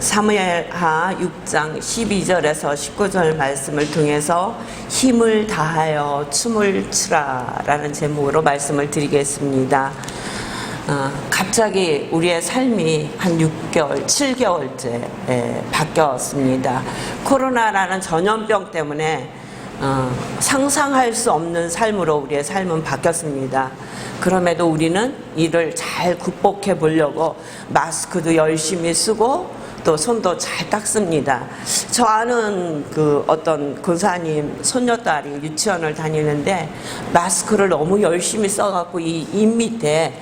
사무엘하 6장 12절에서 19절 말씀을 통해서 힘을 다하여 춤을 추라 라는 제목으로 말씀을 드리겠습니다. 갑자기 우리의 삶이 한 6개월, 7개월째 바뀌었습니다. 코로나라는 전염병 때문에 상상할 수 없는 삶으로 우리의 삶은 바뀌었습니다. 그럼에도 우리는 이를 잘 극복해 보려고 마스크도 열심히 쓰고 또 손도 잘 닦습니다. 저 아는 어떤 권사님 손녀딸이 유치원을 다니는데 마스크를 너무 열심히 써갖고 이 입 밑에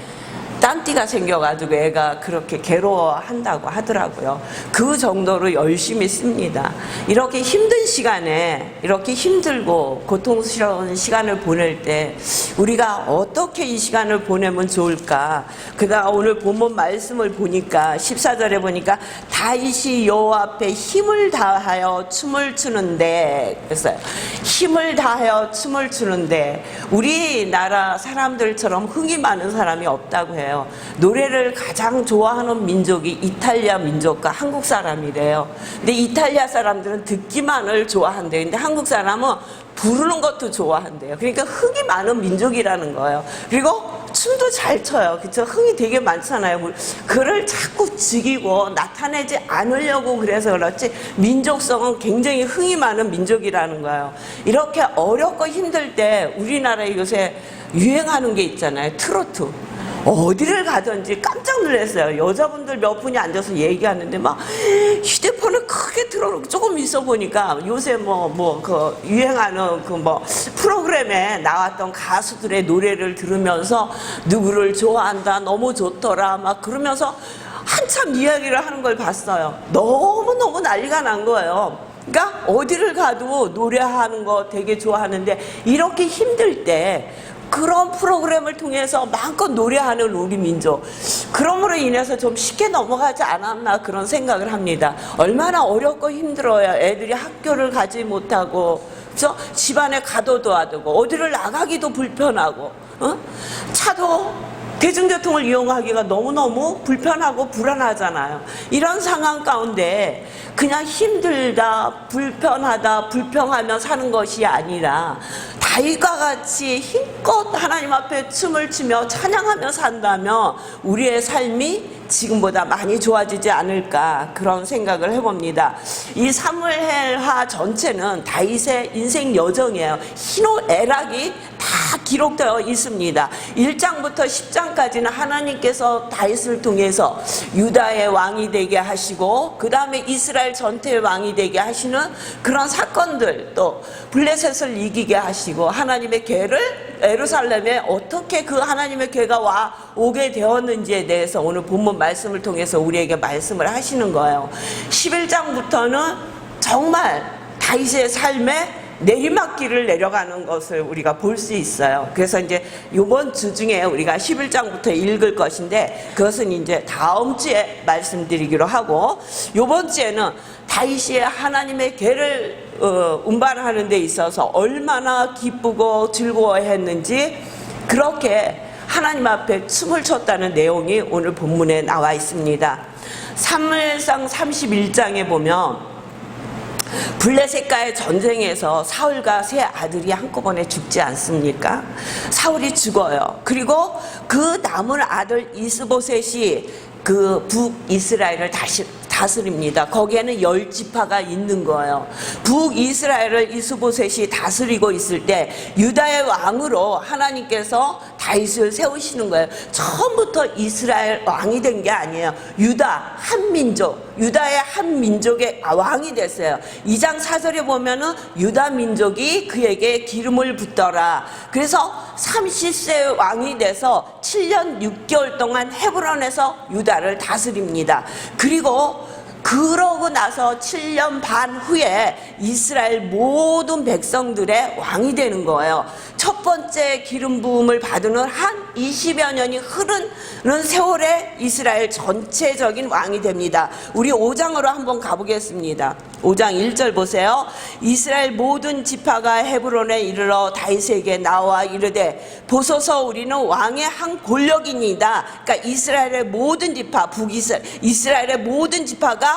딴띠가 생겨가지고 애가 그렇게 괴로워한다고 하더라고요. 그 정도로 열심히 씁니다. 이렇게 힘든 시간에, 이렇게 힘들고 고통스러운 시간을 보낼 때 우리가 어떻게 이 시간을 보내면 좋을까? 그가 오늘 본문 말씀을 보니까 14절에 보니까 다윗이 여호와 앞에 힘을 다하여 춤을 추는데, 그랬어요. 힘을 다하여 춤을 추는데 우리나라 사람들처럼 흥이 많은 사람이 없다고 해요. 노래를 가장 좋아하는 민족이 이탈리아 민족과 한국 사람이래요. 근데 이탈리아 사람들은 듣기만을 좋아한대요. 근데 한국 사람은 부르는 것도 좋아한대요. 그러니까 흥이 많은 민족이라는 거예요. 그리고 춤도 잘 춰요. 그쵸? 흥이 되게 많잖아요. 그를 자꾸 즐기고 나타내지 않으려고 그래서 그렇지 민족성은 굉장히 흥이 많은 민족이라는 거예요. 이렇게 어렵고 힘들 때 우리나라에 요새 유행하는 게 있잖아요. 트로트. 어디를 가든지 깜짝 놀랐어요. 여자분들 몇 분이 앉아서 얘기하는데 막 휴대폰을 크게 틀어놓고 조금 있어 보니까 요새 유행하는 프로그램에 나왔던 가수들의 노래를 들으면서 누구를 좋아한다, 너무 좋더라, 막 그러면서 한참 이야기를 하는 걸 봤어요. 너무너무 난리가 난 거예요. 그러니까 어디를 가도 노래하는 거 되게 좋아하는데 이렇게 힘들 때 그런 프로그램을 통해서 마음껏 노래하는 우리 민족, 그럼으로 인해서 좀 쉽게 넘어가지 않았나 그런 생각을 합니다. 얼마나 어렵고 힘들어야 애들이 학교를 가지 못하고, 그래서 집안에 가둬도 하고 어디를 나가기도 불편하고, 차도 대중교통을 이용하기가 너무너무 불편하고 불안하잖아요. 이런 상황 가운데 그냥 힘들다, 불편하다, 불평하며 사는 것이 아니라 다윗과 같이 힘껏 하나님 앞에 춤을 추며 찬양하며 산다면 우리의 삶이 지금보다 많이 좋아지지 않을까 그런 생각을 해봅니다. 이 사무엘하 전체는 다윗의 인생 여정이에요. 희노애락이 다 기록되어 있습니다. 1장부터 10장까지는 하나님께서 다윗을 통해서 유다의 왕이 되게 하시고 그 다음에 이스라엘 전체의 왕이 되게 하시는 그런 사건들, 또 블레셋을 이기게 하시고 하나님의 궤를 예루살렘에 어떻게 그 하나님의 궤가 오게 되었는지에 대해서 오늘 본문 말씀을 통해서 우리에게 말씀을 하시는 거예요. 11장부터는 정말 다윗의 삶에 내리막길을 내려가는 것을 우리가 볼 수 있어요. 그래서 이제 이번 주 중에 우리가 11장부터 읽을 것인데 그것은 이제 다음 주에 말씀드리기로 하고, 이번 주에는 다윗이 하나님의 궤를 운반하는 데 있어서 얼마나 기쁘고 즐거워했는지 그렇게 하나님 앞에 춤을 췄다는 내용이 오늘 본문에 나와 있습니다. 사무엘상 31장에 보면 블레셋과의 전쟁에서 사울과 세 아들이 한꺼번에 죽지 않습니까? 사울이 죽어요. 그리고 그 남은 아들 이스보셋이 그 북이스라엘을 다스립니다. 거기에는 10지파가 있는 거예요. 북이스라엘을 이스보셋이 다스리고 있을 때 유다의 왕으로 하나님께서 다윗을 세우시는 거예요. 처음부터 이스라엘 왕이 된 게 아니에요. 유다 한 민족, 유다의 한 민족의 왕이 됐어요. 2장 4절에 보면은 유다 민족이 그에게 기름을 붓더라. 그래서 30세 왕이 돼서 7년 6개월 동안 헤브론에서 유다를 다스립니다. 그러고 나서 7년 반 후에 이스라엘 모든 백성들의 왕이 되는 거예요. 첫 번째 기름 부음을 받은 한 20여 년이 흐르는 세월에 이스라엘 전체적인 왕이 됩니다. 우리 5장으로 한번 가보겠습니다. 5장 1절 보세요. 이스라엘 모든 지파가 헤브론에 이르러 다윗에게 나와 이르되 보소서 우리는 왕의 한 권력이니이다. 그러니까 이스라엘의 모든 지파, 이스라엘의 모든 지파가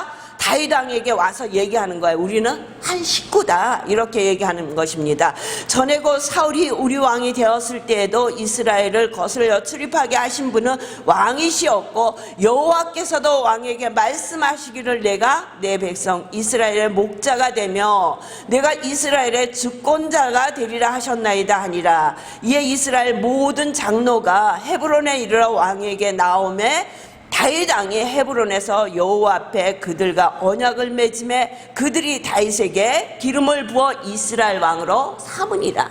다윗 왕에게 와서 얘기하는 거예요. 우리는 한 식구다, 이렇게 얘기하는 것입니다. 전에 그 사울이 우리 왕이 되었을 때에도 이스라엘을 거슬러 출입하게 하신 분은 왕이시었고, 여호와께서도 왕에게 말씀하시기를 내가 내 백성 이스라엘의 목자가 되며 내가 이스라엘의 주권자가 되리라 하셨나이다 하니라. 이에 이스라엘 모든 장로가 헤브론에 이르러 왕에게 나오매 다윗 왕이 헤브론에서 여호와 앞에 그들과 언약을 맺음에 그들이 다윗에게 기름을 부어 이스라엘 왕으로 삼으니라.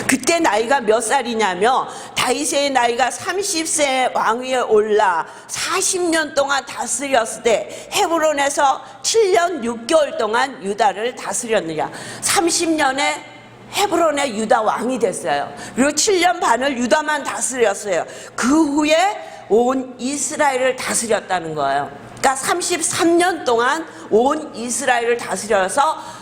그때 나이가 몇 살이냐면 다윗의 나이가 30세에 왕위에 올라 40년 동안 다스렸을 때 헤브론에서 7년 6개월 동안 유다를 다스렸느냐. 30년에 헤브론의 유다 왕이 됐어요. 그리고 7년 반을 유다만 다스렸어요. 그 후에 온 이스라엘을 다스렸다는 거예요. 그러니까 33년 동안 온 이스라엘을 다스려서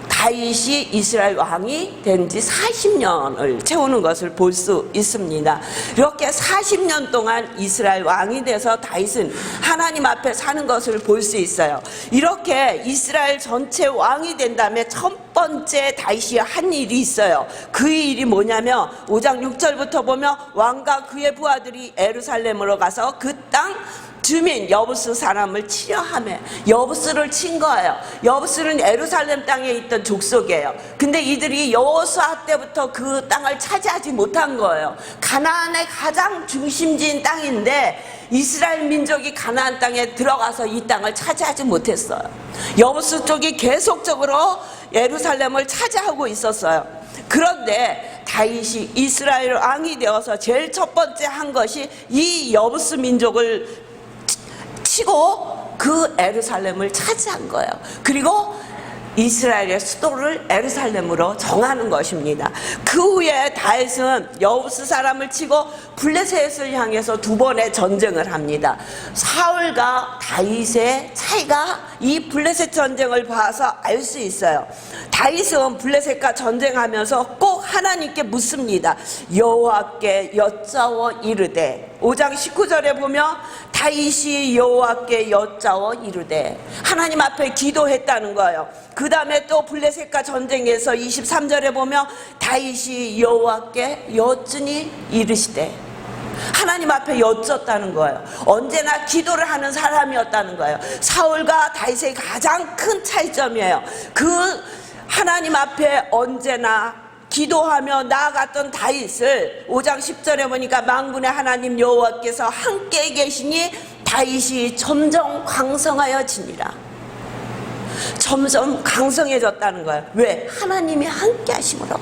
다윗이 이스라엘 왕이 된 지 40년을 채우는 것을 볼 수 있습니다. 이렇게 40년 동안 이스라엘 왕이 돼서 다윗은 하나님 앞에 사는 것을 볼 수 있어요. 이렇게 이스라엘 전체 왕이 된 다음에 첫 번째 다윗이 한 일이 있어요. 그 일이 뭐냐면 5장 6절부터 보면 왕과 그의 부하들이 예루살렘으로 가서 그 땅 주민 여부스 사람을 치려 하며 여부스를 친 거예요. 여부스는 예루살렘 땅에 있던 족속이에요. 근데 이들이 여호수아 때부터 그 땅을 차지하지 못한 거예요. 가나안의 가장 중심지인 땅인데 이스라엘 민족이 가나안 땅에 들어가서 이 땅을 차지하지 못했어요. 여부스 쪽이 계속적으로 예루살렘을 차지하고 있었어요. 그런데 다윗이 이스라엘 왕이 되어서 제일 첫 번째 한 것이 이 여부스 민족을 치고 그 예루살렘을 차지한 거예요. 그리고 이스라엘의 수도를 예루살렘으로 정하는 것입니다. 그 후에 다윗은 여부스 사람을 치고 블레셋을 향해서 두 번의 전쟁을 합니다. 사울과 다윗의 차이가 이 블레셋 전쟁을 봐서 알 수 있어요. 다윗은 블레셋과 전쟁하면서 꼭 하나님께 묻습니다. 여호와께 여짜워 이르되, 5장 19절에 보면 다윗이 여호와께 여짜워 이르되 하나님 앞에 기도했다는 거예요. 그 다음에 또 블레셋과 전쟁에서 23절에 보면 다윗이 여호와께 여쭈니 이르시되 하나님 앞에 여쭙다는 거예요. 언제나 기도를 하는 사람이었다는 거예요. 사울과 다윗의 가장 큰 차이점이에요. 그 하나님 앞에 언제나 기도하며 나아갔던 다윗을 5장 10절에 보니까 만군의 하나님 여호와께서 함께 계시니 다윗이 점점 강성하여지니라. 점점 강성해졌다는 거예요. 왜? 하나님이 함께 하심으로.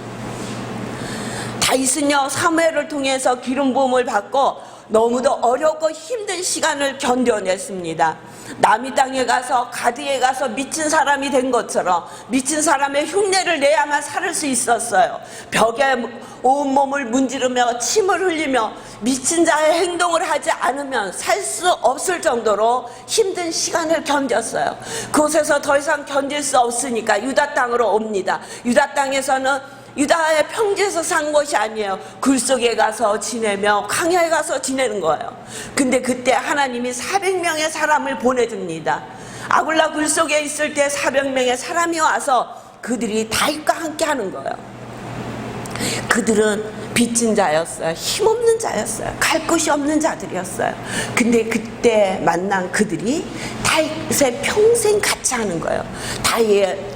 다윗은요, 사무엘을 통해서 기름 부음을 받고 너무도 어렵고 힘든 시간을 견뎌냈습니다. 남이 땅에 가서 가드에 가서 미친 사람이 된 것처럼 미친 사람의 흉내를 내야만 살 수 있었어요. 벽에 온몸을 문지르며 침을 흘리며 미친 자의 행동을 하지 않으면 살 수 없을 정도로 힘든 시간을 견뎠어요. 그곳에서 더 이상 견딜 수 없으니까 유다 땅으로 옵니다. 유다 땅에서는 유다의 평지에서 산 것이 아니에요. 굴 속에 가서 지내며 광야에 가서 지내는 거예요. 근데 그때 하나님이 400명의 사람을 보내줍니다. 아굴라 굴 속에 있을 때 400명의 사람이 와서 그들이 다윗과 함께 하는 거예요. 그들은 빚진 자였어요. 힘없는 자였어요. 갈 곳이 없는 자들이었어요. 근데 그때 만난 그들이 다윗의 평생 같이 하는 거예요.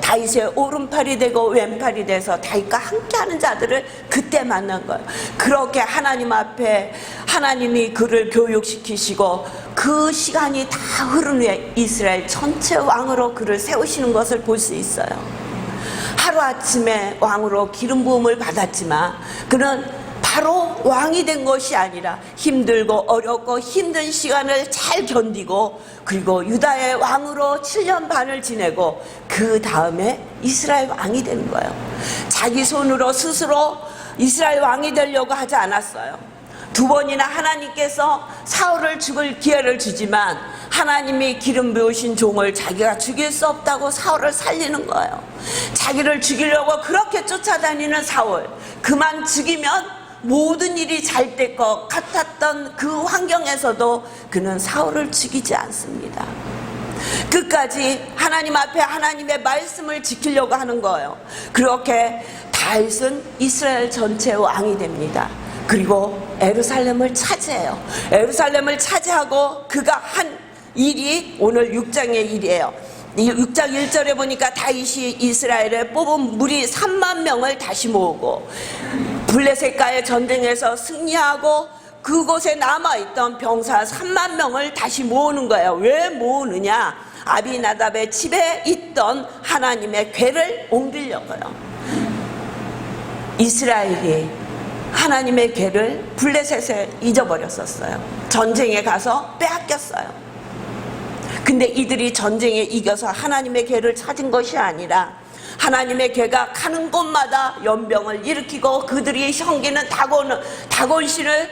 다윗의 오른팔이 되고 왼팔이 돼서 다윗과 함께하는 자들을 그때 만난 거예요. 그렇게 하나님 앞에 하나님이 그를 교육시키시고 그 시간이 다 흐른 후에 이스라엘 전체 왕으로 그를 세우시는 것을 볼 수 있어요. 하루아침에 왕으로 기름 부음을 받았지만 그는 바로 왕이 된 것이 아니라 힘들고 어렵고 힘든 시간을 잘 견디고 그리고 유다의 왕으로 7년 반을 지내고 그 다음에 이스라엘 왕이 되는 거예요. 자기 손으로 스스로 이스라엘 왕이 되려고 하지 않았어요. 두 번이나 하나님께서 사울을 죽일 기회를 주지만 하나님이 기름 부으신 종을 자기가 죽일 수 없다고 사울을 살리는 거예요. 자기를 죽이려고 그렇게 쫓아다니는 사울, 그만 죽이면 모든 일이 잘 될 것 같았던 그 환경에서도 그는 사울을 죽이지 않습니다. 끝까지 하나님 앞에 하나님의 말씀을 지키려고 하는 거예요. 그렇게 다윗은 이스라엘 전체의 왕이 됩니다. 그리고 예루살렘을 차지해요. 예루살렘을 차지하고 그가 한 일이 오늘 6장의 일이에요. 6장 1절에 보니까 다윗이 이스라엘에 뽑은 무리 3만 명을 다시 모으고 블레셋과의 전쟁에서 승리하고 그곳에 남아있던 병사 3만 명을 다시 모으는 거예요. 왜 모으느냐? 아비나답의 집에 있던 하나님의 궤를 옮기려고요. 이스라엘이 하나님의 궤를 블레셋에 잊어버렸었어요. 전쟁에 가서 빼앗겼어요. 근데 이들이 전쟁에 이겨서 하나님의 궤를 찾은 것이 아니라 하나님의 궤가 가는 곳마다 연병을 일으키고 그들이 섬기는 다곤신을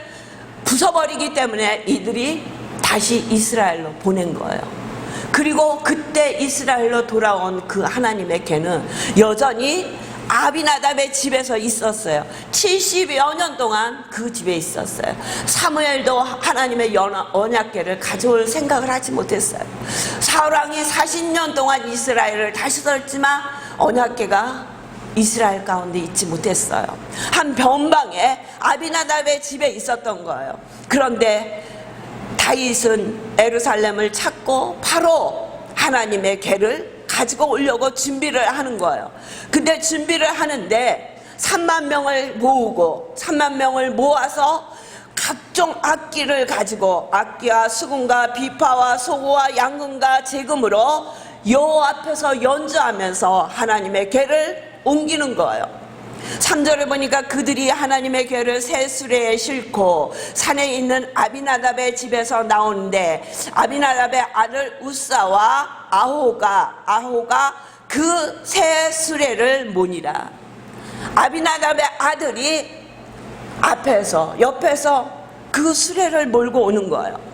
부숴버리기 때문에 이들이 다시 이스라엘로 보낸 거예요. 그리고 그때 이스라엘로 돌아온 그 하나님의 궤는 여전히 아비나답의 집에서 있었어요. 70여 년 동안 그 집에 있었어요. 사무엘도 하나님의 언약궤를 가져올 생각을 하지 못했어요. 사울왕이 40년 동안 이스라엘을 다스렸지만 언약궤가 이스라엘 가운데 있지 못했어요. 한 변방에 아비나답의 집에 있었던 거예요. 그런데 다윗은 예루살렘을 찾고 바로 하나님의 궤를 가지고 오려고 준비를 하는 거예요. 근데 준비를 하는데 3만 명을 모으고 3만 명을 모아서 각종 악기를 가지고 악기와 수금과 비파와 소고와 양금과 제금으로 여호와 앞에서 연주하면서 하나님의 궤를 옮기는 거예요. 3절에 보니까 그들이 하나님의 궤를 새 수레에 싣고 산에 있는 아비나답의 집에서 나오는데 아비나답의 아들 우사와 아호가 그 새 수레를 모니라. 아비나답의 아들이 옆에서 그 수레를 몰고 오는 거예요.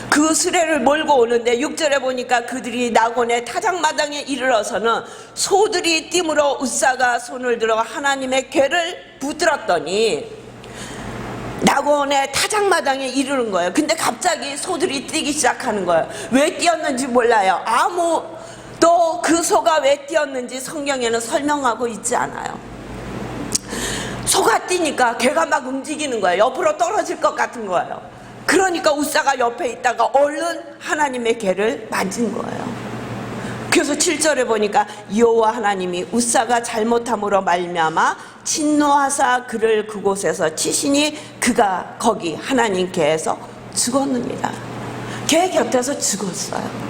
그 수레를 몰고 오는데 6절에 보니까 그들이 나곤의 타작마당에 이르러서는 소들이 띠므로 우사가 손을 들어 하나님의 궤를 붙들었더니 나곤의 타작마당에 이르는 거예요. 근데 갑자기 소들이 뛰기 시작하는 거예요. 왜 뛰었는지 몰라요. 아무도 그 소가 왜 뛰었는지 성경에는 설명하고 있지 않아요. 소가 뛰니까 궤가 막 움직이는 거예요. 옆으로 떨어질 것 같은 거예요. 그러니까 우사가 옆에 있다가 얼른 하나님의 궤를 만진 거예요. 그래서 7절에 보니까 여호와 하나님이 우사가 잘못함으로 말미암아 진노하사 그를 그곳에서 치시니 그가 거기 하나님 궤에서 죽었느니라. 궤 곁에서 죽었어요.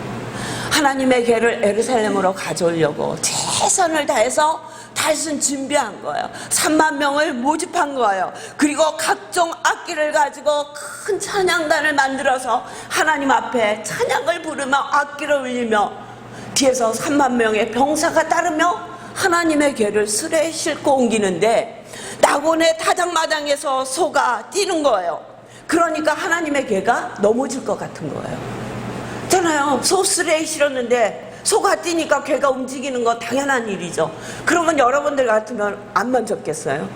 하나님의 궤를 예루살렘으로 가져오려고 최선을 다해서 다윗은 준비한 거예요. 3만 명을 모집한 거예요. 그리고 각종 악기를 가지고 큰 찬양단을 만들어서 하나님 앞에 찬양을 부르며 악기를 울리며 뒤에서 3만 명의 병사가 따르며 하나님의 궤를 수레에 싣고 옮기는데 나곤의 타작마당에서 소가 뛰는 거예요. 그러니까 하나님의 궤가 넘어질 것 같은 거예요. 있잖아요. 소 수레에 실었는데 소가 뛰니까 궤가 움직이는 거 당연한 일이죠. 그러면 여러분들 같으면 안 만졌겠어요?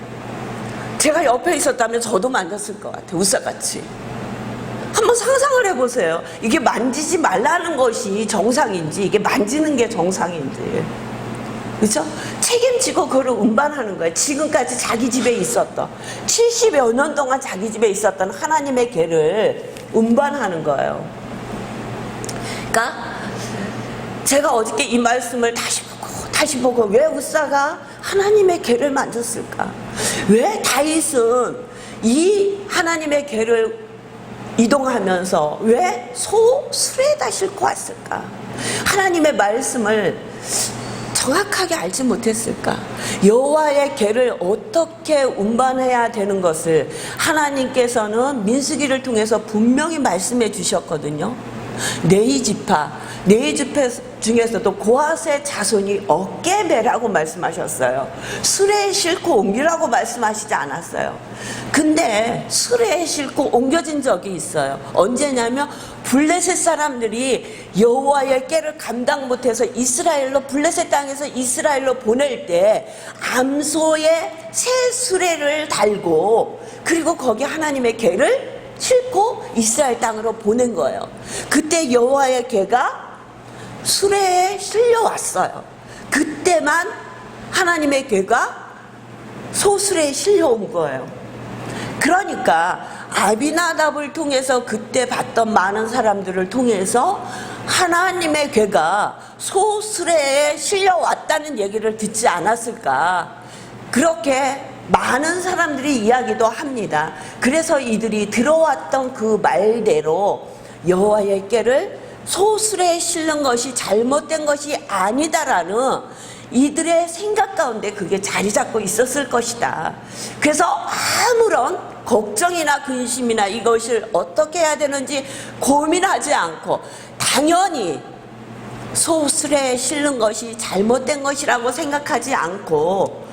제가 옆에 있었다면 저도 만졌을 것 같아요. 우사같이. 한번 상상을 해보세요. 이게 만지지 말라는 것이 정상인지 이게 만지는 게 정상인지. 그렇죠? 책임지고 그걸 운반하는 거예요. 지금까지 자기 집에 있었던 70여 년 동안 자기 집에 있었던 하나님의 궤를 운반하는 거예요. 그러니까 제가 어저께 이 말씀을 다시 보고 왜 우사가 하나님의 궤를 만졌을까? 왜 다윗은 이 하나님의 궤를 이동하면서 왜 수레에다 싣고 왔을까? 하나님의 말씀을 정확하게 알지 못했을까? 여호와의 궤를 어떻게 운반해야 되는 것을 하나님께서는 민수기를 통해서 분명히 말씀해 주셨거든요. 네이지파 중에서도 고핫의 자손이 어깨매라고 말씀하셨어요. 수레에 싣고 옮기라고 말씀하시지 않았어요. 근데 수레에 싣고 옮겨진 적이 있어요. 언제냐면 블레셋 사람들이 여호와의 궤를 감당 못해서 블레셋 땅에서 이스라엘로 보낼 때 암소에 새 수레를 달고 그리고 거기 하나님의 궤를 싣고 이스라엘 땅으로 보낸 거예요. 그때 여호와의 궤가 수레에 실려왔어요. 그때만 하나님의 괴가 소수레에 실려온 거예요. 그러니까 아비나답을 통해서 그때 봤던 많은 사람들을 통해서 하나님의 괴가 소수레에 실려왔다는 얘기를 듣지 않았을까, 그렇게 많은 사람들이 이야기도 합니다. 그래서 이들이 들어왔던 그 말대로 여호와의 궤를 소수레에 실는 것이 잘못된 것이 아니다라는 이들의 생각 가운데 그게 자리 잡고 있었을 것이다. 그래서 아무런 걱정이나 근심이나 이것을 어떻게 해야 되는지 고민하지 않고 당연히 소수레에 실는 것이 잘못된 것이라고 생각하지 않고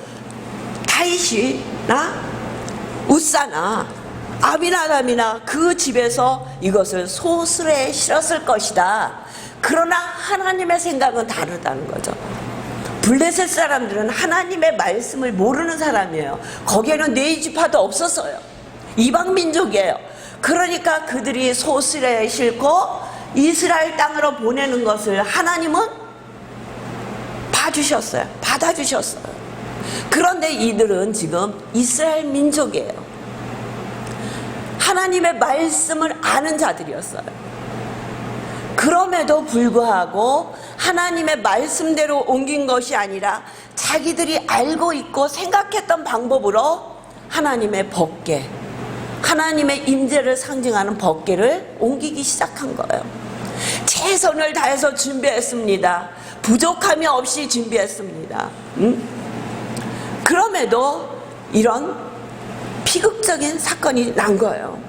다윗이나 우사나 아비나답이나 그 집에서 이것을 소수레에 실었을 것이다. 그러나 하나님의 생각은 다르다는 거죠. 블레셋 사람들은 하나님의 말씀을 모르는 사람이에요. 거기에는 네 지파도 없었어요. 이방 민족이에요. 그러니까 그들이 소수레에 싣고 이스라엘 땅으로 보내는 것을 하나님은 봐주셨어요. 받아주셨어요. 그런데 이들은 지금 이스라엘 민족이에요. 하나님의 말씀을 아는 자들이었어요. 그럼에도 불구하고 하나님의 말씀대로 옮긴 것이 아니라 자기들이 알고 있고 생각했던 방법으로 하나님의 법궤, 하나님의 임재를 상징하는 법궤를 옮기기 시작한 거예요. 최선을 다해서 준비했습니다. 부족함이 없이 준비했습니다. 그럼에도 이런 비극적인 사건이 난 거예요.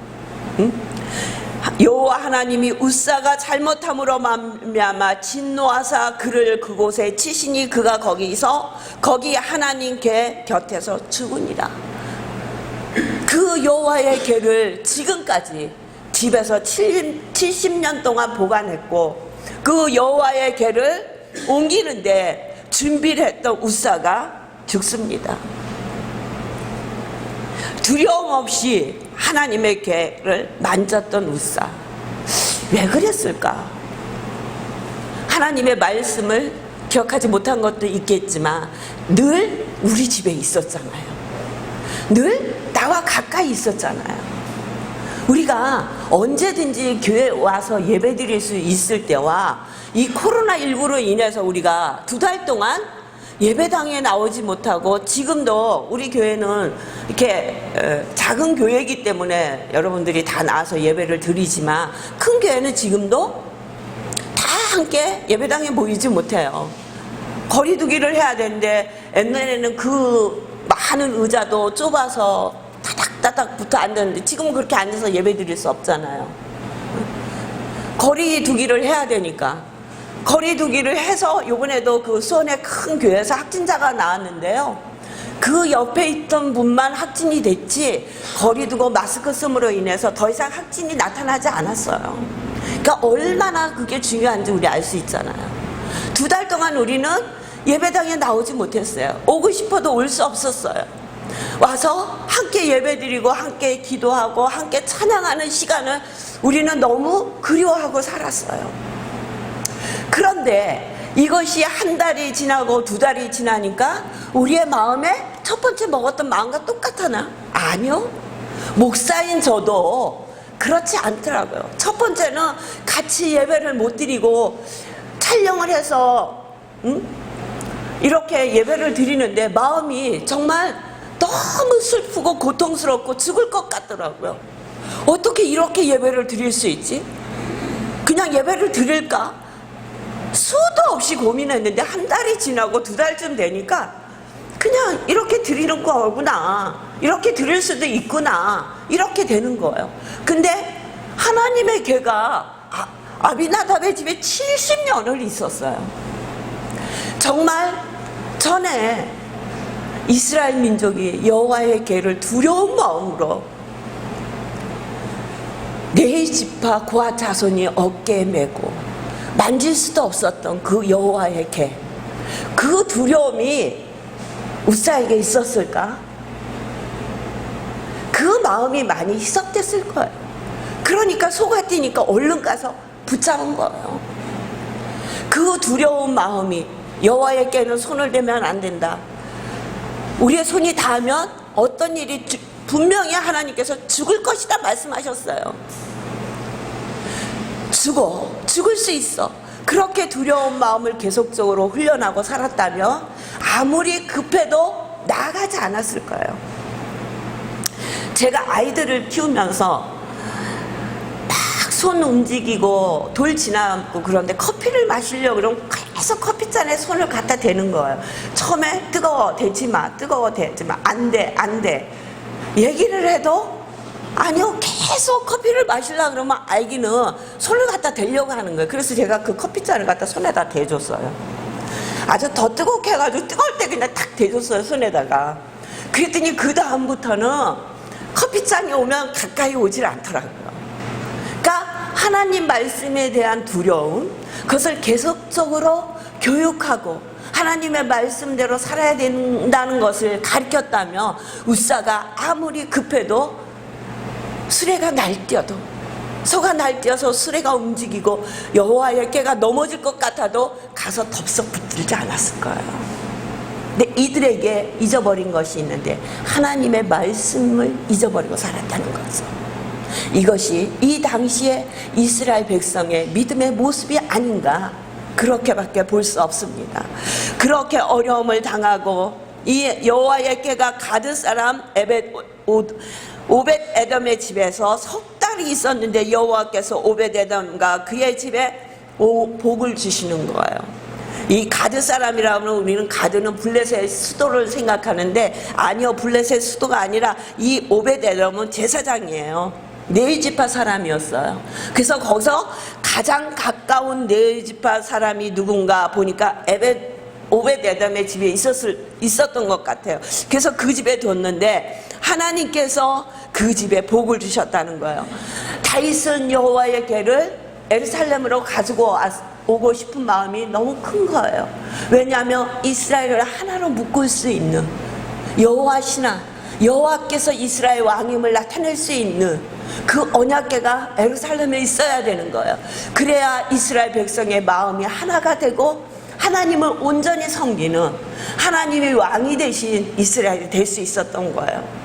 여호와 하나님이 우사가 잘못함으로 말미암아 진노하사 그를 그곳에 치시니 그가 거기 하나님 궤 곁에서 죽으니라. 그 여호와의 궤를 지금까지 집에서 70년 동안 보관했고 그 여호와의 궤를 옮기는데 준비를 했던 우사가 죽습니다. 두려움 없이 하나님의 궤를 만졌던 우사. 왜 그랬을까? 하나님의 말씀을 기억하지 못한 것도 있겠지만 늘 우리 집에 있었잖아요. 늘 나와 가까이 있었잖아요. 우리가 언제든지 교회에 와서 예배 드릴 수 있을 때와 이 코로나19로 인해서 우리가 2달 동안 예배당에 나오지 못하고, 지금도 우리 교회는 이렇게 작은 교회이기 때문에 여러분들이 다 나와서 예배를 드리지만 큰 교회는 지금도 다 함께 예배당에 모이지 못해요. 거리 두기를 해야 되는데 옛날에는 그 많은 의자도 좁아서 따닥따닥 붙어 앉았는데 지금은 그렇게 앉아서 예배 드릴 수 없잖아요. 거리 두기를 해야 되니까 거리 두기를 해서 요번에도 그 수원의 큰 교회에서 확진자가 나왔는데요. 그 옆에 있던 분만 확진이 됐지 거리 두고 마스크 쓰므로 인해서 더 이상 확진이 나타나지 않았어요. 그러니까 얼마나 그게 중요한지 우리 알 수 있잖아요. 2달 동안 우리는 예배당에 나오지 못했어요. 오고 싶어도 올 수 없었어요. 와서 함께 예배드리고 함께 기도하고 함께 찬양하는 시간을 우리는 너무 그리워하고 살았어요. 그런데 이것이 1달이 지나고 2달이 지나니까 우리의 마음에 첫 번째 먹었던 마음과 똑같았나? 아니요. 목사인 저도 그렇지 않더라고요. 첫 번째는 같이 예배를 못 드리고 촬영을 해서 이렇게 예배를 드리는데 마음이 정말 너무 슬프고 고통스럽고 죽을 것 같더라고요. 어떻게 이렇게 예배를 드릴 수 있지? 그냥 예배를 드릴까? 수도 없이 고민했는데 1달이 지나고 2달쯤 되니까 그냥 이렇게 드리는 거구나, 이렇게 드릴 수도 있구나, 이렇게 되는 거예요. 근데 하나님의 궤가 아비나답의 집에 70년을 있었어요. 정말 전에 이스라엘 민족이 여호와의 궤를 두려운 마음으로 네 지파 고아 자손이 어깨에 메고 만질 수도 없었던 그 여호와의 궤, 그 두려움이 우사에게 있었을까? 그 마음이 많이 희석됐을 거예요. 그러니까 소가 뛰니까 얼른 가서 붙잡은 거예요. 그 두려운 마음이 여호와에게는 손을 대면 안 된다. 우리의 손이 닿으면 어떤 일이 분명히 하나님께서 죽을 것이다 말씀하셨어요. 죽을 수 있어. 그렇게 두려운 마음을 계속적으로 훈련하고 살았다면 아무리 급해도 나아가지 않았을 거예요. 제가 아이들을 키우면서 손 움직이고 돌 지나고 그런데 커피를 마시려고 그러면 계속 커피잔에 손을 갖다 대는 거예요. 처음에 뜨거워 대지 마, 뜨거워 대지 마, 안 돼. 얘기를 해도 아니요, 계속 커피를 마시려고 그러면 아기는 손을 갖다 대려고 하는 거예요. 그래서 제가 그 커피잔을 갖다 손에다 대줬어요. 아주 더 뜨겁게 해가지고 뜨거울 때 그냥 탁 대줬어요, 손에다가. 그랬더니 그 다음부터는 커피잔이 오면 가까이 오질 않더라고요. 그러니까 하나님 말씀에 대한 두려움, 그것을 계속적으로 교육하고 하나님의 말씀대로 살아야 된다는 것을 가르쳤다면 우사가 아무리 급해도 수레가 날뛰어도 소가 날뛰어서 수레가 움직이고 여호와의 궤가 넘어질 것 같아도 가서 덥석 붙들지 않았을 거예요. 근데 이들에게 잊어버린 것이 있는데 하나님의 말씀을 잊어버리고 살았다는 거죠. 이것이 이 당시에 이스라엘 백성의 믿음의 모습이 아닌가, 그렇게밖에 볼 수 없습니다. 그렇게 어려움을 당하고 이 여호와의 궤가 가드 사람 오벳 에돔의 집에서 석 달이 있었는데 여호와께서 오벳 에돔과 그의 집에 복을 주시는 거예요. 이 가드 사람이라고 하면 우리는 가드는 블레셋의 수도를 생각하는데 아니요, 블레셋의 수도가 아니라 이 오벳 에돔은 제사장이에요. 네지파 사람이었어요. 그래서 거기서 가장 가까운 네지파 사람이 누군가 보니까 오벳 에돔의 집에 있었던 것 같아요. 그래서 그 집에 뒀는데 하나님께서 그 집에 복을 주셨다는 거예요. 다윗은 여호와의 궤를 예루살렘으로 가지고 오고 싶은 마음이 너무 큰 거예요. 왜냐하면 이스라엘을 하나로 묶을 수 있는 여호와 신앙, 여호와께서 이스라엘 왕임을 나타낼 수 있는 그 언약궤가 예루살렘에 있어야 되는 거예요. 그래야 이스라엘 백성의 마음이 하나가 되고 하나님을 온전히 섬기는 하나님의 왕이 되신 이스라엘이 될 수 있었던 거예요.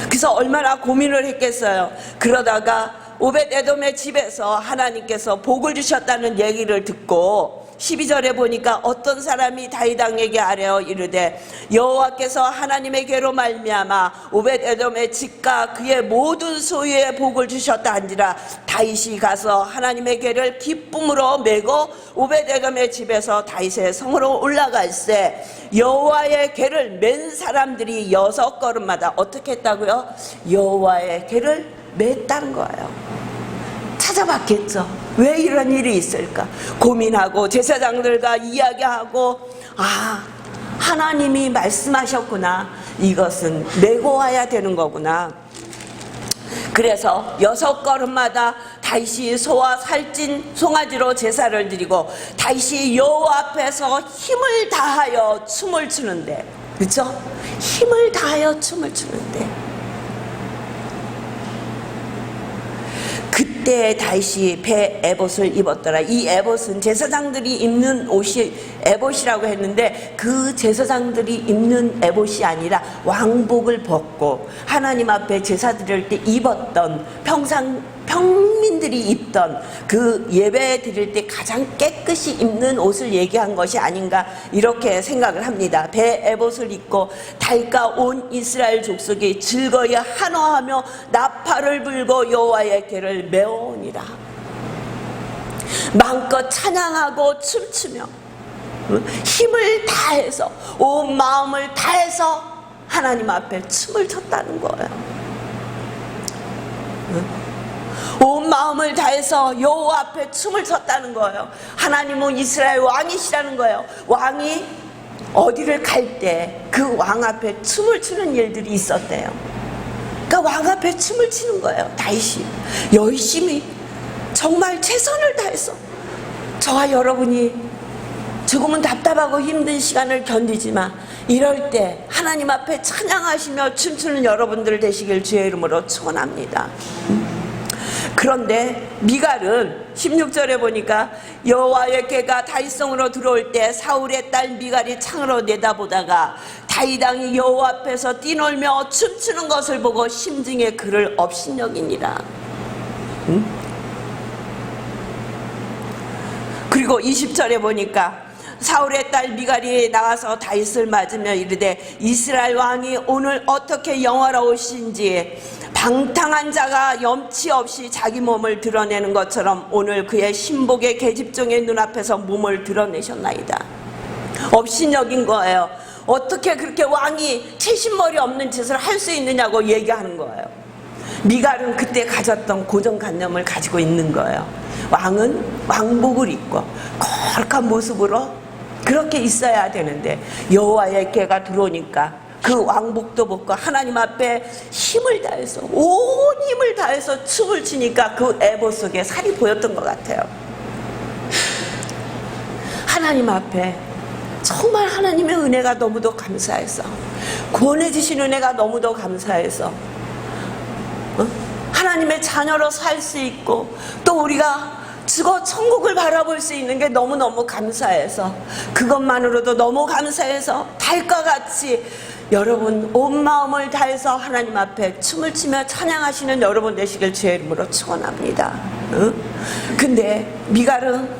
그래서 얼마나 고민을 했겠어요. 그러다가 오벳 에돔의 집에서 하나님께서 복을 주셨다는 얘기를 듣고 12절에 보니까 어떤 사람이 다윗왕에게 아뢰어 이르되 여호와께서 하나님의 궤로 말미암아 오벳 에돔의 집과 그의 모든 소유에 복을 주셨다 한지라 다윗이 가서 하나님의 궤를 기쁨으로 메고 오벳 에돔의 집에서 다윗의 성으로 올라갈새 여호와의 궤를 맨 사람들이 6걸음마다 어떻게 했다고요? 여호와의 궤를 맸다는 거예요. 찾아봤겠죠. 왜 이런 일이 있을까? 고민하고 제사장들과 이야기하고 하나님이 말씀하셨구나. 이것은 메고 와야 되는 거구나. 그래서 6걸음마다 다윗이 소와 살찐 송아지로 제사를 드리고 다윗이 여호와 앞에서 힘을 다하여 춤을 추는데, 그렇죠? 힘을 다하여 춤을 추는데 그때 다윗이 배 에봇을 입었더라. 이 에봇은 제사장들이 입는 옷이 에봇이라고 했는데 그 제사장들이 입는 에봇이 아니라 왕복을 벗고 하나님 앞에 제사 드릴 때 입었던 평민들이 입던 그 예배 드릴 때 가장 깨끗이 입는 옷을 얘기한 것이 아닌가 이렇게 생각을 합니다. 배 에봇을 입고 다윗과 온 이스라엘 족속이 즐거이 한호하며 나팔을 불고 여호와의 궤를 메오니라. 마음껏 찬양하고 춤추며 힘을 다해서 온 마음을 다해서 하나님 앞에 춤을 췄다는 거예요. 온 마음을 다해서 여호와 앞에 춤을 췄다는 거예요. 하나님은 이스라엘 왕이시라는 거예요. 왕이 어디를 갈 때 그 왕 앞에 춤을 추는 일들이 있었대요. 그러니까 왕 앞에 춤을 추는 거예요. 다윗이 열심히 정말 최선을 다해서 저와 여러분이 조금은 답답하고 힘든 시간을 견디지만 이럴 때 하나님 앞에 찬양하시며 춤추는 여러분들 되시길 주의 이름으로 축원합니다. 그런데 미갈은 16절에 보니까 여호와의 궤가 다윗성으로 들어올 때 사울의 딸 미갈이 창으로 내다보다가 다윗 왕이 여호와 앞에서 뛰놀며 춤추는 것을 보고 심중에 그를 업신여기니라. 그리고 20절에 보니까 사울의 딸 미갈이 나와서 다윗을 맞으며 이르되 이스라엘 왕이 오늘 어떻게 영화로우신지 방탕한 자가 염치 없이 자기 몸을 드러내는 것처럼 오늘 그의 신복의 계집종의 눈앞에서 몸을 드러내셨나이다. 업신여긴 거예요. 어떻게 그렇게 왕이 채신머리 없는 짓을 할 수 있느냐고 얘기하는 거예요. 미갈은 그때 가졌던 고정관념을 가지고 있는 거예요. 왕은 왕복을 입고 거룩한 모습으로 그렇게 있어야 되는데 여호와의 궤가 들어오니까 그 왕복도 벗고 하나님 앞에 힘을 다해서 온 힘을 다해서 춤을 추니까 그 에봇 속에 살이 보였던 것 같아요. 하나님 앞에 정말 하나님의 은혜가 너무도 감사해서, 구원해 주신 은혜가 너무도 감사해서 하나님의 자녀로 살 수 있고 또 우리가 죽어 천국을 바라볼 수 있는 게 너무너무 감사해서, 그것만으로도 너무 감사해서 달과 같이 여러분 온 마음을 다해서 하나님 앞에 춤을 추며 찬양하시는 여러분 되시길 주의 이름으로 축원합니다. 근데 미갈은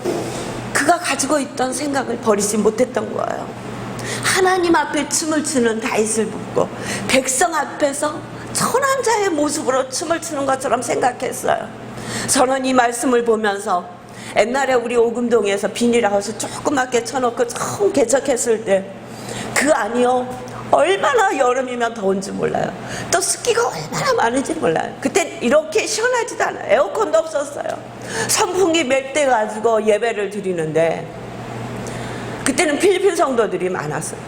그가 가지고 있던 생각을 버리지 못했던 거예요. 하나님 앞에 춤을 추는 다윗을 보고 백성 앞에서 천한 자의 모습으로 춤을 추는 것처럼 생각했어요. 저는 이 말씀을 보면서 옛날에 우리 오금동에서 비닐하우스 조그맣게 쳐놓고 처음 개척했을 때 그 안이요 얼마나 여름이면 더운지 몰라요. 또 습기가 얼마나 많은지 몰라요. 그땐 이렇게 시원하지도 않아요. 에어컨도 없었어요. 선풍기 몇 대 가지고 예배를 드리는데 그때는 필리핀 성도들이 많았어요.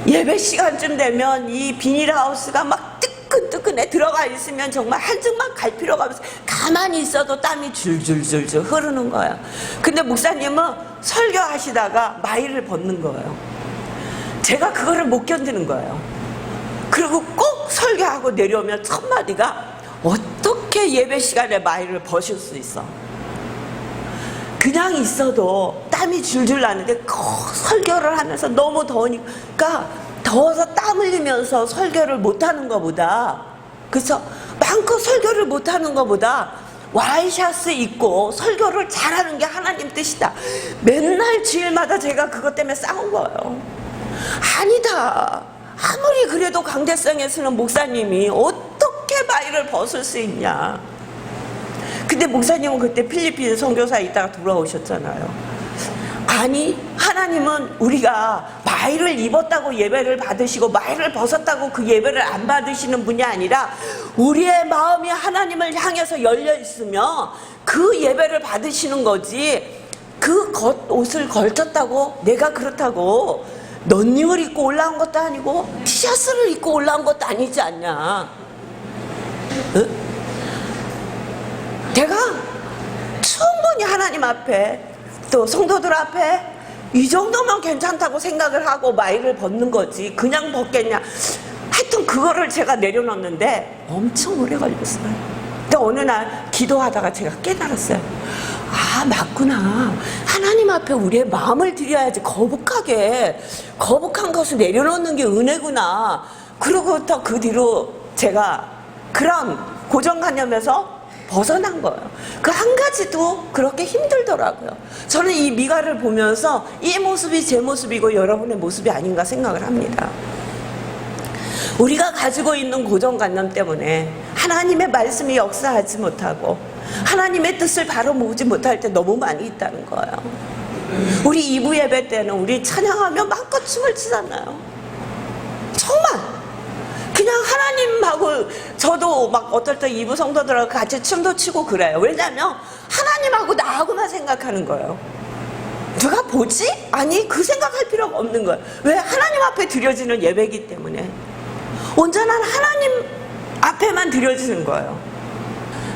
예배 시간쯤 되면 이 비닐하우스가 막 뜨끈뜨끈해. 들어가 있으면 정말 한증만 갈 필요가 없어요. 가만히 있어도 땀이 줄줄줄줄 흐르는 거예요. 근데 목사님은 설교하시다가 마이를 벗는 거예요. 제가 그거를 못 견디는 거예요. 그리고 꼭 설교하고 내려오면 첫 마디가 어떻게 예배 시간에 마이를 벗을 수 있어? 그냥 있어도 땀이 줄줄 나는데 꼭 설교를 하면서 너무 더우니까 더워서 땀 흘리면서 설교를 못하는 것보다, 그래서 마음껏 설교를 못하는 것보다 와이셔츠 입고 설교를 잘하는 게 하나님 뜻이다. 맨날 주일마다 제가 그것 때문에 싸운 거예요. 아니다. 아무리 그래도 강대성에 쓰는 목사님이 어떻게 마이를 벗을 수 있냐. 근데 목사님은 그때 필리핀 선교사에 있다가 돌아오셨잖아요. 아니, 하나님은 우리가 마이를 입었다고 예배를 받으시고 마이를 벗었다고 그 예배를 안 받으시는 분이 아니라 우리의 마음이 하나님을 향해서 열려 있으면 그 예배를 받으시는 거지, 그 옷을 걸쳤다고 내가 그렇다고 런닝을 입고 올라온 것도 아니고 티셔츠를 입고 올라온 것도 아니지 않냐. 응? 내가 충분히 하나님 앞에 또 성도들 앞에 이 정도면 괜찮다고 생각을 하고 마이를 벗는 거지 그냥 벗겠냐. 하여튼 그거를 제가 내려놓는데 엄청 오래 걸렸어요. 근데 어느 날 기도하다가 제가 깨달았어요. 아, 맞구나. 하나님 앞에 우리의 마음을 드려야지 거북한 것을 내려놓는 게 은혜구나. 그러고부터 그 뒤로 제가 그런 고정관념에서 벗어난 거예요. 그 한 가지도 그렇게 힘들더라고요. 저는 이 미갈을 보면서 이 모습이 제 모습이고 여러분의 모습이 아닌가 생각을 합니다. 우리가 가지고 있는 고정관념 때문에 하나님의 말씀이 역사하지 못하고 하나님의 뜻을 바로 모으지 못할 때 너무 많이 있다는 거예요. 우리 2부 예배 때는 우리 찬양하며 마음껏 춤을 추잖아요. 정말 그냥 하나님하고, 저도 막 어떨 때 2부 성도들하고 같이 춤도 추고 그래요. 왜냐하면 하나님하고 나하고만 생각하는 거예요. 누가 보지? 아니, 그 생각할 필요가 없는 거예요. 왜? 하나님 앞에 드려지는 예배이기 때문에 온전한 하나님 앞에만 드려지는 거예요.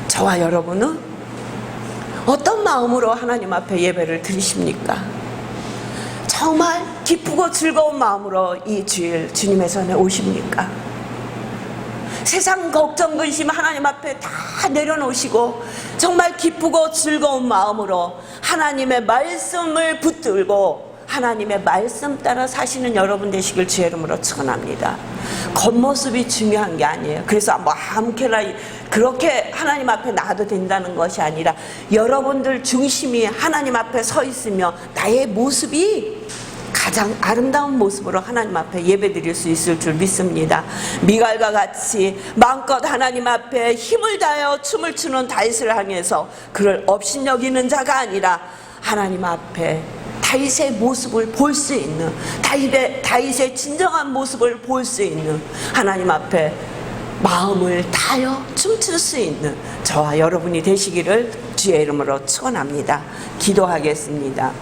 저와 여러분은 어떤 마음으로 하나님 앞에 예배를 드리십니까? 정말 기쁘고 즐거운 마음으로 이 주일 주님의 전에 오십니까? 세상 걱정 근심 하나님 앞에 다 내려놓으시고 정말 기쁘고 즐거운 마음으로 하나님의 말씀을 붙들고 하나님의 말씀 따라 사시는 여러분 되시길 주의 이름으로 축원합니다. 겉모습이 중요한 게 아니에요. 그래서 뭐 아무렇게나 그렇게 하나님 앞에 나와도 된다는 것이 아니라 여러분들 중심이 하나님 앞에 서 있으며 나의 모습이 가장 아름다운 모습으로 하나님 앞에 예배드릴 수 있을 줄 믿습니다. 미갈과 같이 마음껏 하나님 앞에 힘을 다하여 춤을 추는 다윗을 향해서 그를 업신여기는 자가 아니라 하나님 앞에 다윗의 모습을 볼 수 있는, 다윗의 진정한 모습을 볼 수 있는, 하나님 앞에 마음을 다하여 춤출 수 있는 저와 여러분이 되시기를 주의 이름으로 축원합니다. 기도하겠습니다.